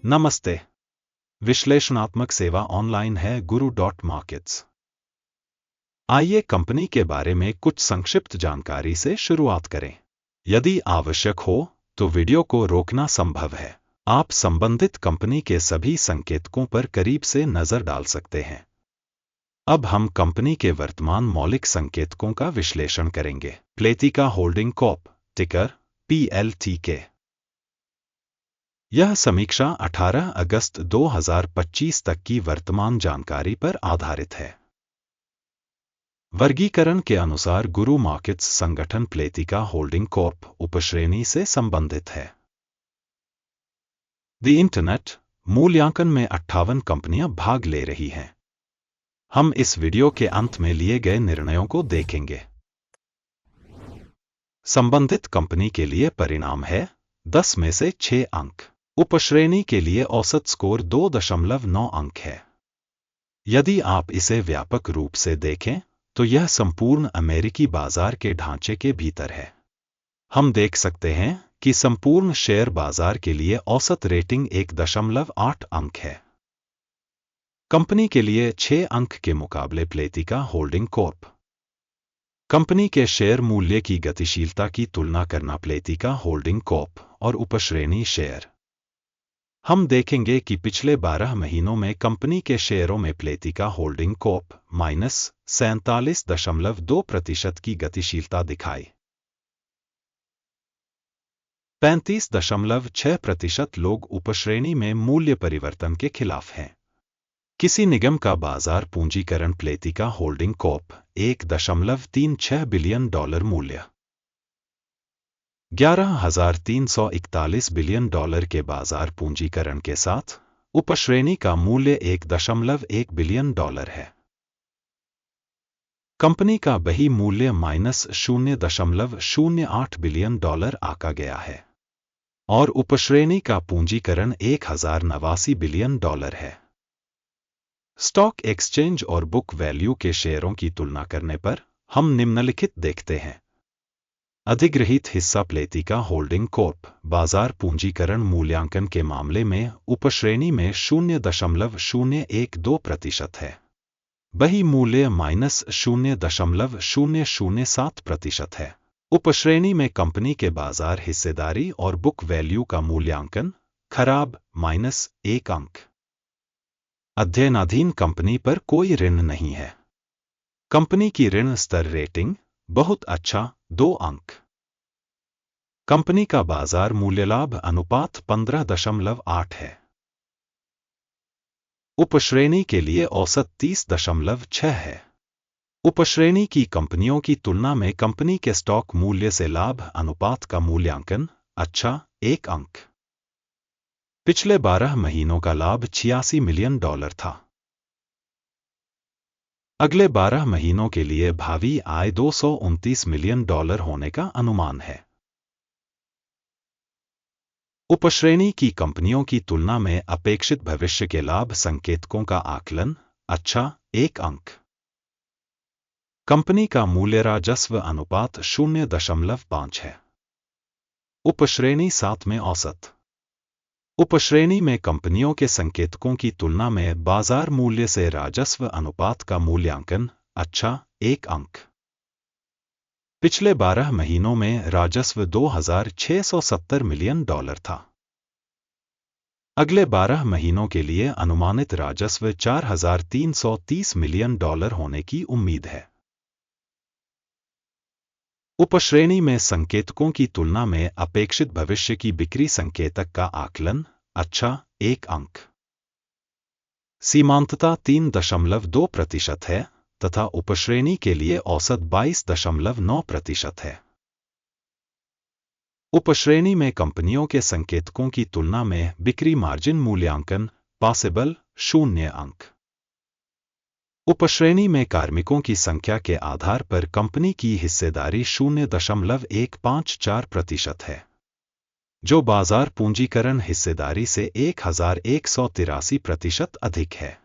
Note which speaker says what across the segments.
Speaker 1: नमस्ते। विश्लेषणात्मक सेवा ऑनलाइन है Guru.markets। आइए कंपनी के बारे में कुछ संक्षिप्त जानकारी से शुरुआत करें। यदि आवश्यक हो तो वीडियो को रोकना संभव है। आप संबंधित कंपनी के सभी संकेतकों पर करीब से नजर डाल सकते हैं। अब हम कंपनी के वर्तमान मौलिक संकेतकों का विश्लेषण करेंगे। प्लेतिका होल्डिंग कॉर्प, टिकर PLTK। यह समीक्षा 18 अगस्त 2025 तक की वर्तमान जानकारी पर आधारित है। वर्गीकरण के अनुसार गुरु मार्केट्स संगठन प्लेतिका होल्डिंग कॉर्प उपश्रेणी से संबंधित है। द इंटरनेट मूल्यांकन में 58 कंपनियां भाग ले रही हैं। हम इस वीडियो के अंत में लिए गए निर्णयों को देखेंगे। संबंधित कंपनी के लिए परिणाम है 10 में से 6 अंक। उपश्रेणी के लिए औसत स्कोर 2.9 अंक है। यदि आप इसे व्यापक रूप से देखें तो यह संपूर्ण अमेरिकी बाजार के ढांचे के भीतर है। हम देख सकते हैं कि संपूर्ण शेयर बाजार के लिए औसत रेटिंग 1.8 अंक है। कंपनी के लिए 6 अंक के मुकाबले प्लेतिका होल्डिंग कॉर्प। कंपनी के शेयर मूल्य की गतिशीलता की तुलना करना प्लेतिका होल्डिंग कॉर्प और उपश्रेणी शेयर। हम देखेंगे कि पिछले 12 महीनों में कंपनी के शेयरों में प्लेतिका होल्डिंग कॉर्प -47.2% की गतिशीलता दिखाई। 35.6% लोग उपश्रेणी में मूल्य परिवर्तन के खिलाफ हैं। किसी निगम का बाजार पूंजीकरण प्लेतिका होल्डिंग कॉर्प $1.36 बिलियन मूल्य 11,341 बिलियन के बाजार पूंजीकरण के साथ उपश्रेणी का मूल्य $1.1 बिलियन है। कंपनी का बही मूल्य -0.08 बिलियन आका गया है और उपश्रेणी का पूंजीकरण 1089 बिलियन है। स्टॉक एक्सचेंज और बुक वैल्यू के शेयरों की तुलना करने पर हम निम्नलिखित देखते हैं। अधिग्रहित हिस्सा प्लेतिका होल्डिंग कॉर्प बाजार पूंजीकरण मूल्यांकन के मामले में उपश्रेणी में 0.012% है। बही मूल्य -0.007% है। उपश्रेणी में कंपनी के बाजार हिस्सेदारी और बुक वैल्यू का मूल्यांकन खराब -1 अंक। अध्ययनाधीन कंपनी पर कोई ऋण नहीं है। कंपनी की ऋण स्तर रेटिंग बहुत अच्छा 2 अंक। कंपनी का बाजार मूल्य लाभ अनुपात 15.8 है। उपश्रेणी के लिए औसत 30.6 है। उपश्रेणी की कंपनियों की तुलना में कंपनी के स्टॉक मूल्य से लाभ अनुपात का मूल्यांकन अच्छा 1 अंक। पिछले 12 महीनों का लाभ $86 मिलियन था। अगले 12 महीनों के लिए भावी आय $229 मिलियन होने का अनुमान है। उपश्रेणी की कंपनियों की तुलना में अपेक्षित भविष्य के लाभ संकेतकों का आकलन अच्छा 1 अंक। कंपनी का मूल्य राजस्व अनुपात 0.5 है। उपश्रेणी 7 में औसत। उपश्रेणी में कंपनियों के संकेतकों की तुलना में बाजार मूल्य से राजस्व अनुपात का मूल्यांकन अच्छा 1 अंक। पिछले 12 महीनों में राजस्व $2,670 मिलियन था। अगले 12 महीनों के लिए अनुमानित राजस्व $4,330 मिलियन होने की उम्मीद है। उपश्रेणी में संकेतकों की तुलना में अपेक्षित भविष्य की बिक्री संकेतक का आकलन अच्छा 1 अंक। सीमांतता 3.2% है तथा उपश्रेणी के लिए औसत 22.9% है। उपश्रेणी में कंपनियों के संकेतकों की तुलना में बिक्री मार्जिन मूल्यांकन पॉसिबल 0 अंक। उपश्रेणी में कार्मिकों की संख्या के आधार पर कंपनी की हिस्सेदारी 0.154% है, जो बाजार पूंजीकरण हिस्सेदारी से 1,183% अधिक है।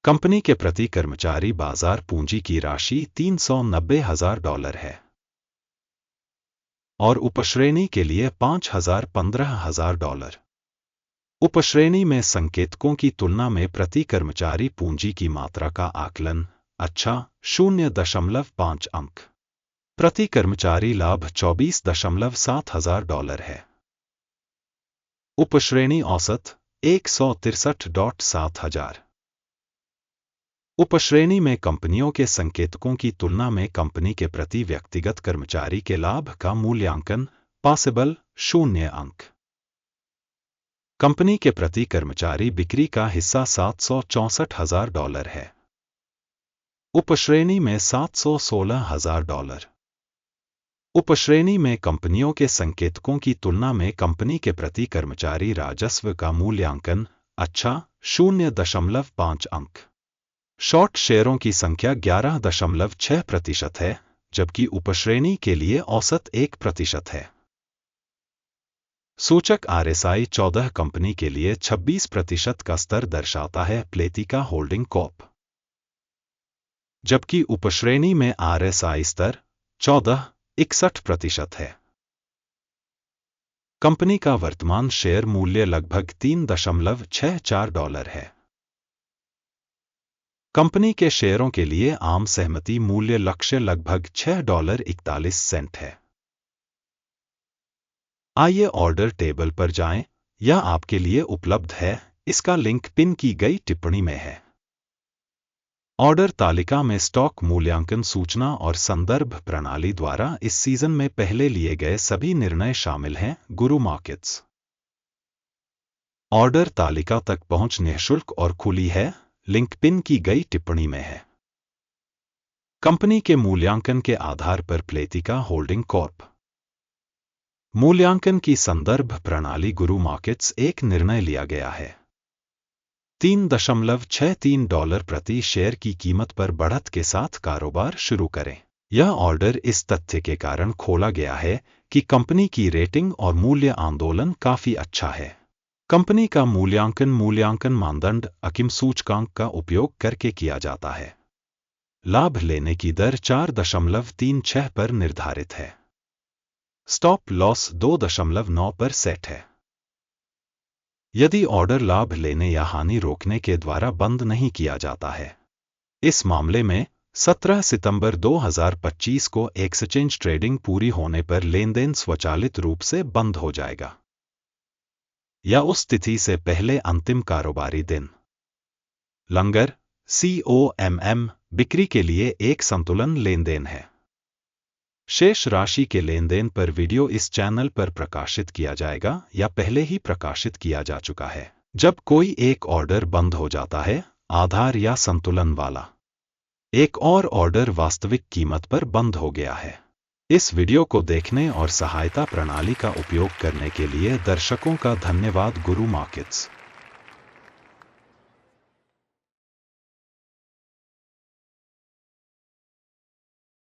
Speaker 1: कंपनी के प्रति कर्मचारी बाजार पूंजी की राशि $390,000 है और उपश्रेणी के लिए $5,015,000। उपश्रेणी में संकेतकों की तुलना में प्रति कर्मचारी पूंजी की मात्रा का आकलन। अच्छा, 0.5 अंक। प्रति कर्मचारी लाभ $24.7 है। उपश्रेणी औसत 163.7 उपश्रेणी में कंपनियों के संकेतकों की तुलना में कंपनी के प्रति व्यक्तिगत कर्मचारी के लाभ का मूल्यांकन। पॉसिबल 0 अंक। कंपनी के प्रति कर्मचारी बिक्री का हिस्सा $764,000 है। उपश्रेणी में $716,000। उपश्रेणी में कंपनियों के संकेतकों की तुलना में कंपनी के प्रति कर्मचारी राजस्व का मूल्यांकन। अच्छा, 0.5 अंक। शॉर्ट शेयरों की संख्या 11.6% है, जबकि उपश्रेणी के लिए औसत 1% है। सूचक RSI 14 कंपनी के लिए 26% का स्तर दर्शाता है, प्लेतिका होल्डिंग कॉर्प। जबकि उपश्रेणी में RSI स्तर 61% है। कंपनी का वर्तमान शेयर मूल्य लगभग $3.64 है। कंपनी के शेयरों के लिए आम सहमति मूल्य लक्ष्य लगभग $6.41 है। आइए ऑर्डर टेबल पर जाएं, यह आपके लिए उपलब्ध है, इसका लिंक पिन की गई टिप्पणी में है। ऑर्डर तालिका में स्टॉक मूल्यांकन सूचना और संदर्भ प्रणाली द्वारा इस सीजन में पहले लिए गए सभी निर्णय शामिल हैं। गुरु मार्केट्स। ऑर्डर तालिका तक पहुंच निःशुल्क और खुली है, लिंक पिन की गई टिप्पणी में है। कंपनी के मूल्यांकन के आधार पर प्लेतिका होल्डिंग कॉर्प। मूल्यांकन की संदर्भ प्रणाली गुरु मार्केट्स एक निर्णय लिया गया है। $3.63 प्रति शेयर की कीमत पर बढ़त के साथ कारोबार शुरू करें। यह ऑर्डर इस तथ्य के कारण खोला गया है कि कंपनी की रेटिंग और मूल्य आंदोलन काफी अच्छा है। कंपनी का मूल्यांकन मानदंड अकिम सूचकांक का उपयोग करके किया जाता है। लाभ लेने की दर 4.36 पर निर्धारित है। स्टॉप लॉस 2.9 पर सेट है। यदि ऑर्डर लाभ लेने या हानि रोकने के द्वारा बंद नहीं किया जाता है, इस मामले में 17 सितंबर 2025 को एक्सचेंज ट्रेडिंग पूरी होने पर लेनदेन स्वचालित रूप से बंद हो जाएगा, या उस तिथि से पहले अंतिम कारोबारी दिन। लंगर COMM बिक्री के लिए एक संतुलन लेनदेन है। शेष राशि के लेनदेन पर वीडियो इस चैनल पर प्रकाशित किया जाएगा या पहले ही प्रकाशित किया जा चुका है। जब कोई एक ऑर्डर बंद हो जाता है, आधार या संतुलन वाला एक और ऑर्डर वास्तविक कीमत पर बंद हो गया है। इस वीडियो को देखने और सहायता प्रणाली का उपयोग करने के लिए दर्शकों का धन्यवाद। गुरु मार्केट्स।